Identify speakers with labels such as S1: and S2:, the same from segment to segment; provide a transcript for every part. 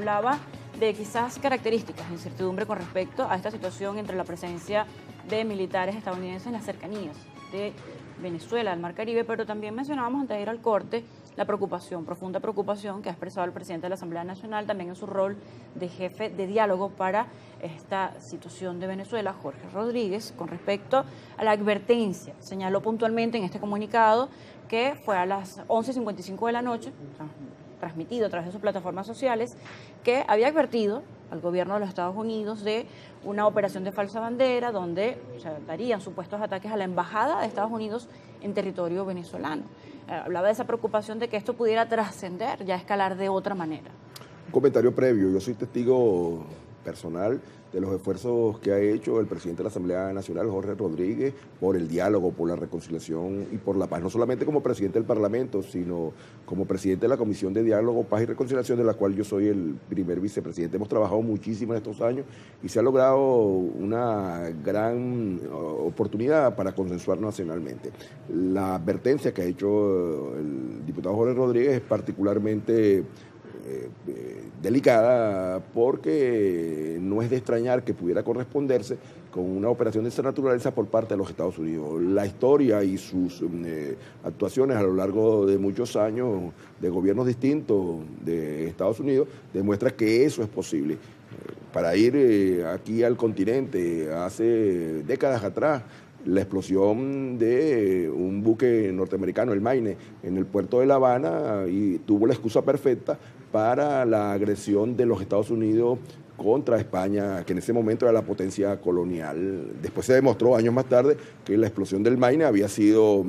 S1: hablaba de quizás características de incertidumbre con respecto a esta situación entre la presencia de militares estadounidenses en las cercanías de Venezuela, del Mar Caribe, pero también mencionábamos antes de ir al corte la preocupación, profunda preocupación que ha expresado el presidente de la Asamblea Nacional también en su rol de jefe de diálogo para esta situación de Venezuela, Jorge Rodríguez, con respecto a la advertencia. Señaló puntualmente en este comunicado que fue a las 11:55 de la noche, transmitido a través de sus plataformas sociales, que había advertido al gobierno de los Estados Unidos de una operación de falsa bandera donde se darían supuestos ataques a la embajada de Estados Unidos en territorio venezolano. Hablaba de esa preocupación de que esto pudiera trascender, ya escalar de otra manera.
S2: Un comentario previo, yo soy testigo personal de los esfuerzos que ha hecho el presidente de la Asamblea Nacional, Jorge Rodríguez, por el diálogo, por la reconciliación y por la paz, no solamente como presidente del Parlamento, sino como presidente de la Comisión de Diálogo, Paz y Reconciliación, de la cual yo soy el primer vicepresidente. Hemos trabajado muchísimo en estos años y se ha logrado una gran oportunidad para consensuar nacionalmente. La advertencia que ha hecho el diputado Jorge Rodríguez es particularmente delicada, porque no es de extrañar que pudiera corresponderse con una operación de esa naturaleza por parte de los Estados Unidos. La historia y sus actuaciones a lo largo de muchos años de gobiernos distintos de Estados Unidos demuestra que eso es posible. Para ir aquí al continente, hace décadas atrás, la explosión de un buque norteamericano, el Maine, en el puerto de La Habana, y tuvo la excusa perfecta para la agresión de los Estados Unidos contra España, que en ese momento era la potencia colonial. Después se demostró, años más tarde, que la explosión del Maine había sido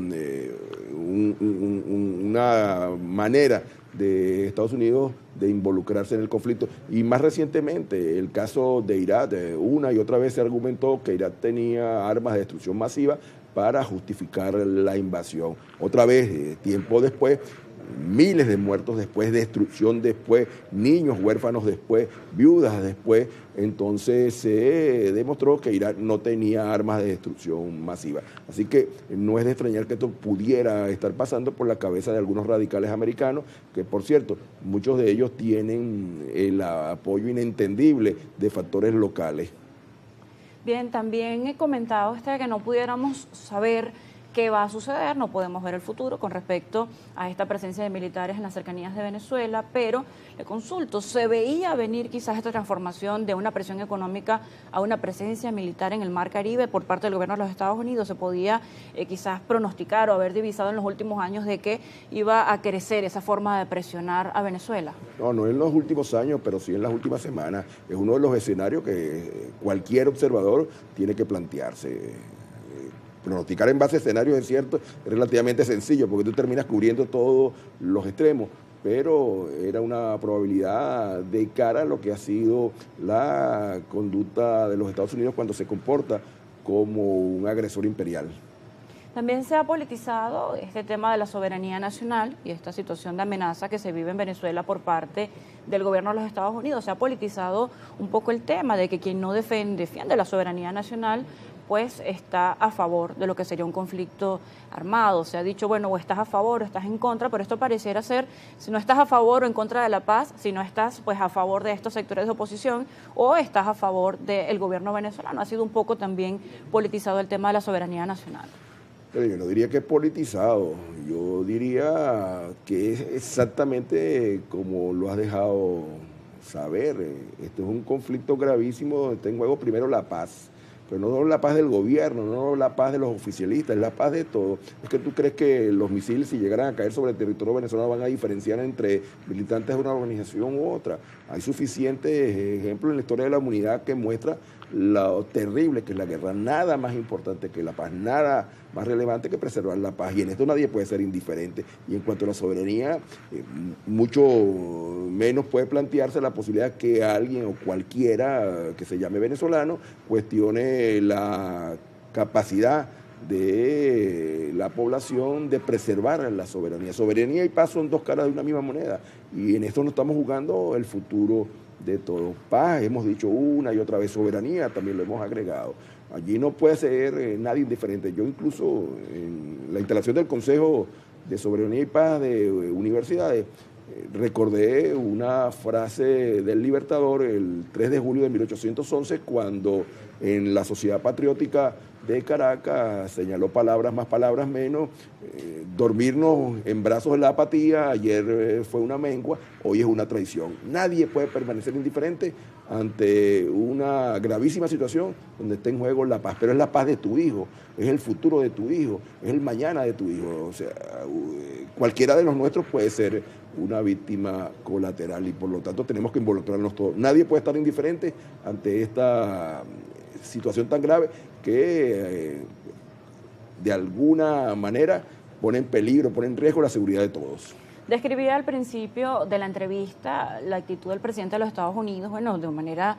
S2: una manera de Estados Unidos de involucrarse en el conflicto. Y más recientemente, el caso de Irak, una y otra vez se argumentó que Irak tenía armas de destrucción masiva para justificar la invasión. Otra vez, tiempo después, miles de muertos después, destrucción después, niños huérfanos después, viudas después. Entonces se demostró que Irak no tenía armas de destrucción masiva. Así que no es de extrañar que esto pudiera estar pasando por la cabeza de algunos radicales americanos, que por cierto, muchos de ellos tienen el apoyo inentendible de factores locales.
S1: Bien, también he comentado que no pudiéramos saber qué va a suceder, no podemos ver el futuro con respecto a esta presencia de militares en las cercanías de Venezuela, pero le consulto, ¿se veía venir quizás esta transformación de una presión económica a una presencia militar en el Mar Caribe por parte del gobierno de los Estados Unidos? ¿Se podía quizás pronosticar o haber divisado en los últimos años de que iba a crecer esa forma de presionar a Venezuela?
S2: No en los últimos años, pero sí en las últimas semanas. Es uno de los escenarios que cualquier observador tiene que plantearse. Pronosticar en base a escenarios, es cierto, es relativamente sencillo, porque tú terminas cubriendo todos los extremos, pero era una probabilidad de cara a lo que ha sido la conducta de los Estados Unidos cuando se comporta como un agresor imperial.
S1: También se ha politizado este tema de la soberanía nacional y esta situación de amenaza que se vive en Venezuela por parte del gobierno de los Estados Unidos. Se ha politizado un poco el tema de que quien no defiende la soberanía nacional pues está a favor de lo que sería un conflicto armado. Se ha dicho, bueno, o estás a favor o estás en contra, pero esto pareciera ser, si no estás a favor o en contra de la paz, si no estás pues a favor de estos sectores de oposición o estás a favor del gobierno venezolano. Ha sido un poco también politizado el tema de la soberanía nacional.
S2: Pero yo no diría que es politizado, yo diría que es exactamente como lo has dejado saber. Este es un conflicto gravísimo donde está en juego primero la paz. Pero no la paz del gobierno, no la paz de los oficialistas, es la paz de todos. Es que tú crees que los misiles, si llegaran a caer sobre el territorio venezolano, van a diferenciar entre militantes de una organización u otra. Hay suficientes ejemplos en la historia de la humanidad que muestra lo terrible que es la guerra. Nada más importante que la paz, nada más relevante que preservar la paz. Y en esto nadie puede ser indiferente. Y en cuanto a la soberanía, mucho menos puede plantearse la posibilidad que alguien o cualquiera que se llame venezolano cuestione la capacidad de la población de preservar la soberanía. Soberanía y paz son dos caras de una misma moneda. Y en esto no estamos jugando el futuro de todo. Paz, hemos dicho una y otra vez, soberanía también lo hemos agregado. Allí no puede ser nadie indiferente. Yo incluso en la instalación del Consejo de Soberanía y Paz de Universidades recordé una frase del Libertador el 3 de julio de 1811, cuando en la Sociedad Patriótica de Caracas señaló palabras más, palabras menos, dormirnos en brazos de la apatía, ayer fue una mengua, hoy es una traición. Nadie puede permanecer indiferente ante una gravísima situación donde está en juego la paz, pero es la paz de tu hijo, es el futuro de tu hijo, es el mañana de tu hijo. O sea, cualquiera de los nuestros puede ser una víctima colateral y por lo tanto tenemos que involucrarnos todos. Nadie puede estar indiferente ante esta situación tan grave que de alguna manera pone en peligro, pone en riesgo la seguridad de todos.
S1: Describía al principio de la entrevista la actitud del presidente de los Estados Unidos, bueno, de manera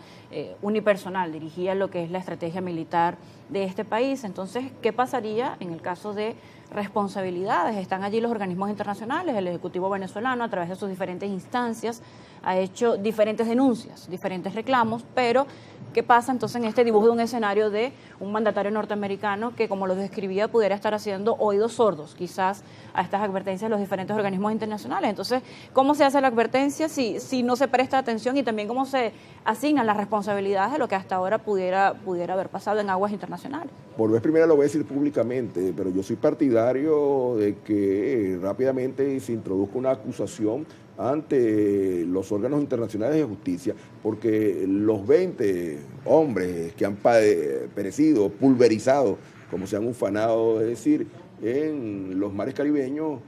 S1: unipersonal, dirigía lo que es la estrategia militar de este país. Entonces, ¿qué pasaría en el caso de responsabilidades? Están allí los organismos internacionales, el Ejecutivo venezolano a través de sus diferentes instancias ha hecho diferentes denuncias, diferentes reclamos, pero ¿qué pasa entonces en este dibujo de un escenario de un mandatario norteamericano que, como lo describía, pudiera estar haciendo oídos sordos quizás a estas advertencias de los diferentes organismos internacionales? Entonces, ¿cómo se hace la advertencia si no se presta atención y también cómo se asignan las responsabilidades de lo que hasta ahora pudiera haber pasado en aguas internacionales?
S2: Por vez primera lo voy a decir públicamente, pero yo soy partidario de que rápidamente se introduzca una acusación ante los órganos internacionales de justicia, porque los 20 hombres que han perecido, pulverizados, como se han ufanado de decir, en los mares caribeños,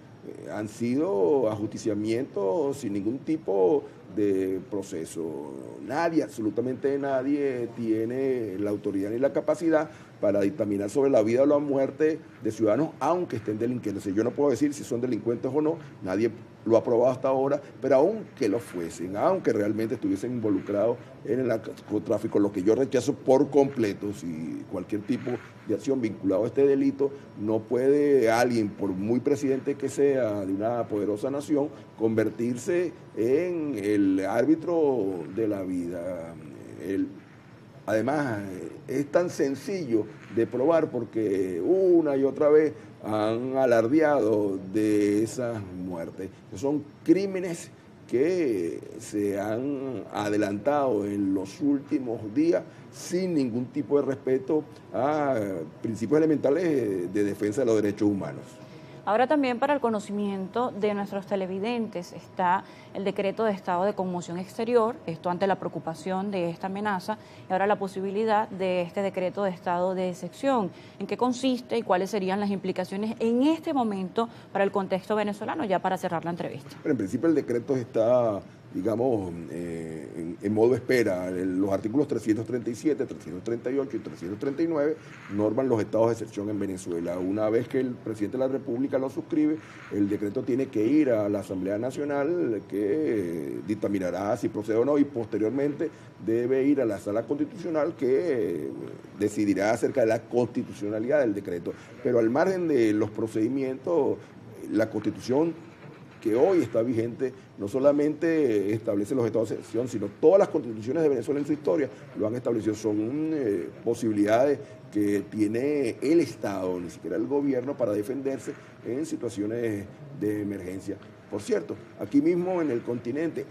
S2: han sido ajusticiamientos sin ningún tipo de proceso. Nadie, absolutamente nadie, tiene la autoridad ni la capacidad para dictaminar sobre la vida o la muerte de ciudadanos, aunque estén delinquiendo. Yo no puedo decir si son delincuentes o no, nadie lo ha probado hasta ahora, pero aunque lo fuesen, aunque realmente estuviesen involucrados en el narcotráfico, lo que yo rechazo por completo, si cualquier tipo de acción vinculada a este delito, no puede alguien, por muy presidente que sea de una poderosa nación, convertirse en el árbitro de la vida. Además, es tan sencillo de probar porque una y otra vez han alardeado de esas muertes. Son crímenes que se han adelantado en los últimos días sin ningún tipo de respeto a principios elementales de defensa de los derechos humanos.
S1: Ahora también para el conocimiento de nuestros televidentes está el decreto de estado de conmoción exterior, esto ante la preocupación de esta amenaza, y ahora la posibilidad de este decreto de estado de excepción. ¿En qué consiste y cuáles serían las implicaciones en este momento para el contexto venezolano, ya para cerrar la entrevista?
S2: Pero en principio el decreto está, digamos, en modo espera. Los artículos 337, 338 y 339 norman los estados de excepción en Venezuela. Una vez que el presidente de la República lo suscribe, el decreto tiene que ir a la Asamblea Nacional, que dictaminará si procede o no, y posteriormente debe ir a la Sala Constitucional, que decidirá acerca de la constitucionalidad del decreto. Pero al margen de los procedimientos, la Constitución que hoy está vigente no solamente establece los estados de excepción, sino todas las constituciones de Venezuela en su historia lo han establecido. Son posibilidades que tiene el Estado, ni siquiera el gobierno, para defenderse en situaciones de emergencia. Por cierto, aquí mismo en el continente,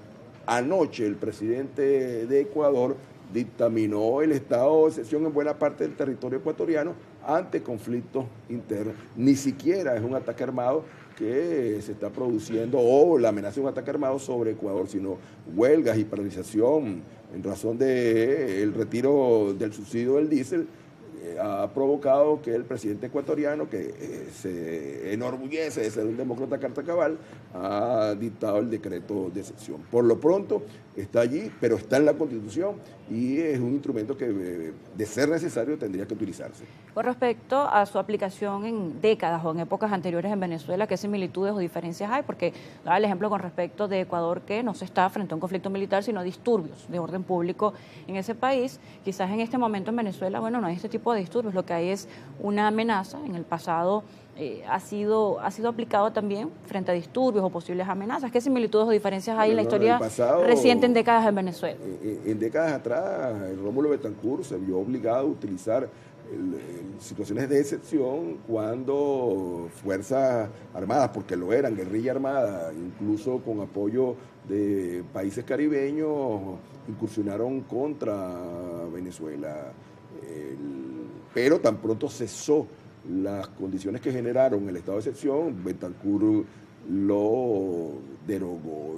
S2: anoche el presidente de Ecuador dictaminó el estado de excepción en buena parte del territorio ecuatoriano ante conflictos internos. Ni siquiera es un ataque armado que se está produciendo o la amenaza de un ataque armado sobre Ecuador, sino huelgas y paralización en razón del retiro del subsidio del diésel. Ha provocado que el presidente ecuatoriano, que se enorgullece de ser un demócrata carta cabal, ha dictado el decreto de excepción. Por lo pronto está allí, pero está en la Constitución y es un instrumento que, de ser necesario, tendría que utilizarse.
S1: Con respecto a su aplicación en décadas o en épocas anteriores en Venezuela, ¿qué similitudes o diferencias hay? Porque daba el ejemplo con respecto de Ecuador, que no se está frente a un conflicto militar, sino disturbios de orden público en ese país. Quizás en este momento en Venezuela, bueno, no hay este tipo de disturbios, lo que hay es una amenaza. En el pasado ha sido aplicado también frente a disturbios o posibles amenazas. ¿Qué similitudes o diferencias hay en la historia reciente en décadas en Venezuela?
S2: En décadas atrás, Rómulo Betancourt se vio obligado a utilizar situaciones de excepción cuando fuerzas armadas, porque lo eran, guerrilla armada, incluso con apoyo de países caribeños, incursionaron contra Venezuela. Pero tan pronto cesó las condiciones que generaron el estado de excepción, Betancur lo derogó,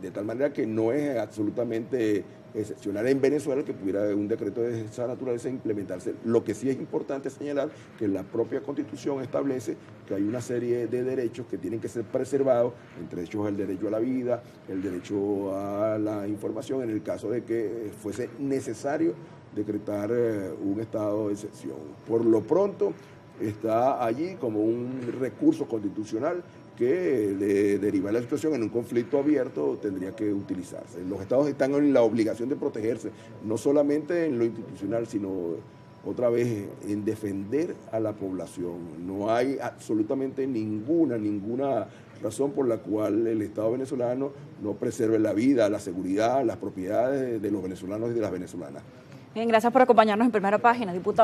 S2: de tal manera que no es absolutamente excepcional en Venezuela que pudiera un decreto de esa naturaleza implementarse. Lo que sí es importante señalar que la propia Constitución establece que hay una serie de derechos que tienen que ser preservados, entre ellos el derecho a la vida, el derecho a la información, en el caso de que fuese necesario decretar un estado de excepción. Por lo pronto, está allí como un recurso constitucional que de derivar la situación en un conflicto abierto tendría que utilizarse. Los estados están en la obligación de protegerse, no solamente en lo institucional, sino otra vez en defender a la población. No hay absolutamente ninguna razón por la cual el Estado venezolano no preserve la vida, la seguridad, las propiedades de los venezolanos y de las venezolanas.
S1: Bien, gracias por acompañarnos en Primera Página, diputado.